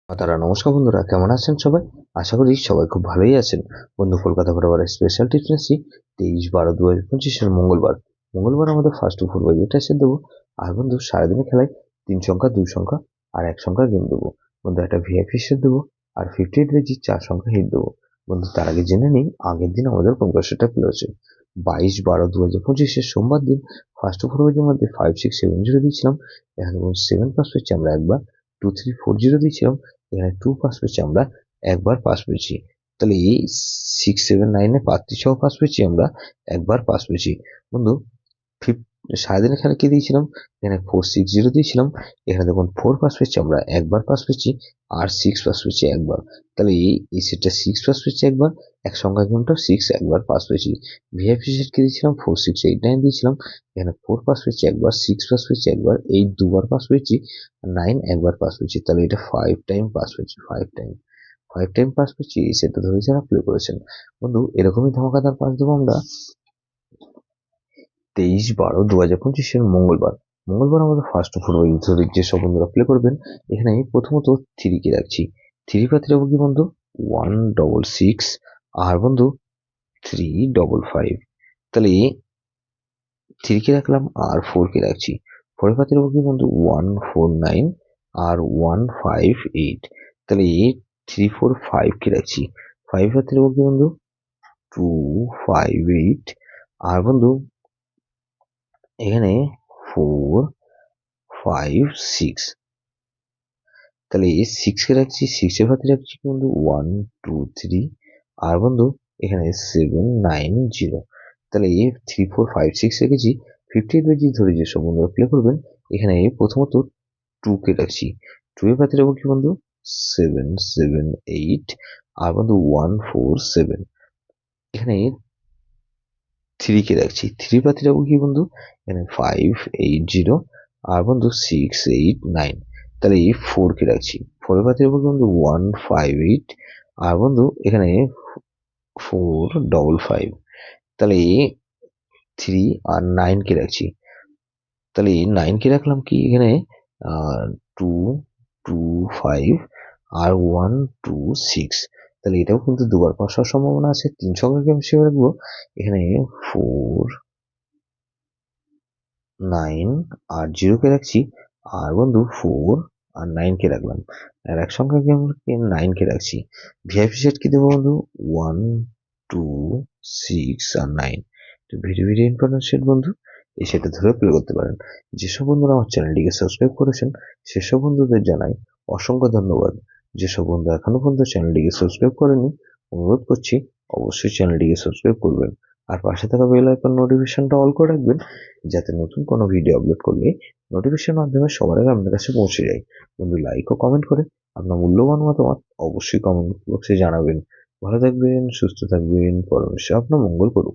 তারা নমস্কার বন্ধুরা, কেমন আছেন সবাই? আশা করি সবাই খুব ভালোই আছেন। বন্ধু, কলকাতা বরাবর স্পেশাল টিপস নিচ্ছি 23/12/2025 মঙ্গলবার আমাদের ফার্স্ট টু 4 বাই এসে দেবো। আর বন্ধু, সারাদিনে খেলায় 3 সংখ্যা, 2 সংখ্যা আর 1 সংখ্যা গেম দেবো। বন্ধু, একটা ভিআইপি সেট দেবো আর 58 বেজি 4 সংখ্যা হিট দেবো। বন্ধু, তার আগে জেনে নিই আগের দিন আমাদের কোন কোশ্চেনটা প্লে হচ্ছে। 22/12/2025 সোমবার দিন ফার্স্ট টু 4 বাজির মধ্যে 5670 দিয়েছিলাম। এখানে 7 পাস পেয়েছি আমরা একবার, 2340 দিয়েছিলাম। এখানে 2 পাস পেয়েছি আমরা একবার পাস পেয়েছি। তাহলে এই 679 এ পাত্রী সহ পাস পেয়েছি আমরা একবার পাস পেয়েছি। বন্ধু, সারাদিনের খেলা কি দিয়েছিলাম? এখানে 460 দিয়েছিলাম। এখানে দেখুন 4 পাস পেয়েছি আমরা একবার পাস পেয়েছি আর 6 পাস পেয়েছি একবার। তাহলে এই সেটটা 6 পাস পেয়েছি একবার, এক সংখ্যা গেমটা 6 একবার পাস পেয়েছি। ভিআইপি সেট কি দিয়েছিলাম? 4689 দিয়েছিলাম। এখানে 4 পাস পেয়েছি একবার, 6 পাস পেয়েছি একবার, 8 দুবার পাস পেয়েছি, 9 একবার পাস পেয়েছি। তাহলে এটা 5 টাইম পাস পেয়েছি, 5 টাইম পাস পেয়েছি। এই সেটটা ধরে যারা প্লে করেছেন বন্ধু, এরকমই ধামাকাদার পাস দেবো আমরা 23/12/2025 মঙ্গলবার আমাদের ফার্স্ট ফোর ধরে যেসব বন্ধুরা প্লে করবেন। এখানে প্রথমত 3 কে রাখছি। 3 পাতে রাখবো কি বন্ধু? 166 আর বন্ধু 355। তাহলে 3 কে রাখলাম আর 4 কে রাখছি। 4 পাতে রাখবো কি বন্ধু? 149 আর 158। তাহলে 345 কে রাখছি। 5 পাতে রাখবো কি বন্ধু? 258 আর বন্ধু এখানে 4 5 6। তাহলে 6 কে রাখছি, 6 এর পাতে রাখছি বন্ধু 1 2 3 আর বন্ধু এখানে 7 9 0। তাহলে 3 4 5 6 রেখেছি। 58 বেজি ধরে যেসব বন্ধুরা প্লে করবেন, এখানে প্রথমত 2 কে রাখছি। 2 এর পাতে রাখবো কি বন্ধু? 7 7 8 আর বন্ধু 1 4 7। এখানে 3 কে রাখছি। 3 পাতে রাখবো কি বন্ধু? এখানে 5 8 0 আর বন্ধু 6 8 9। তাহলে 4 কে রাখছি। 4 এর পাতে রাখবো কি বন্ধু? 1 5 8 আর বন্ধু এখানে 4 5 5। তাহলে 3 আর 9 কে রাখছি। তাহলে 9 কে রাখলাম কি এখানে 2 2 5 আর 1 2 6। তাহলে এটাও কিন্তু দুবার পাস হওয়ার সম্ভাবনা আছে। 3 সংখ্যাকে আমি হিসেবে রাখবো। এখানে 4 9 আর 0 কে রাখছি আর বন্ধু 4 আর 9 কে রাখলাম। আর এক সংখ্যাকে আমরা 9 কে রাখছি। ভিআইপি সেট কি দেবো বন্ধু? 1 2 6 আর 9। তো ভেরি ভেরি ইম্পর্টেন্ট সেট বন্ধু, এই সেটটা ধরে প্লে করতে পারেন। যেসব বন্ধুরা আমার চ্যানেলটিকে সাবস্ক্রাইব করেছেন সেসব বন্ধুদের জানাই অসংখ্য ধন্যবাদ। যেসব বন্ধু এখনো পর্যন্ত চ্যানেলটিকে সাবস্ক্রাইব করেনি, অনুরোধ করছি অবশ্যই চ্যানেলটিকে সাবস্ক্রাইব করবেন আর পাশে থাকা বেল আইকন নোটিফিকেশনটা অল করে রাখবেন, যাতে নতুন কোনো ভিডিও আপলোড করলে নোটিফিকেশন মাধ্যমে সবার আগে আপনার কাছে পৌঁছে যায়। বন্ধু, লাইক ও কমেন্ট করে আপনার মূল্যবান মতামত অবশ্যই কমেন্ট বক্সে জানাবেন। ভালো থাকবেন, সুস্থ থাকবেন, পরমেশ্বর আপনার মঙ্গল করুন।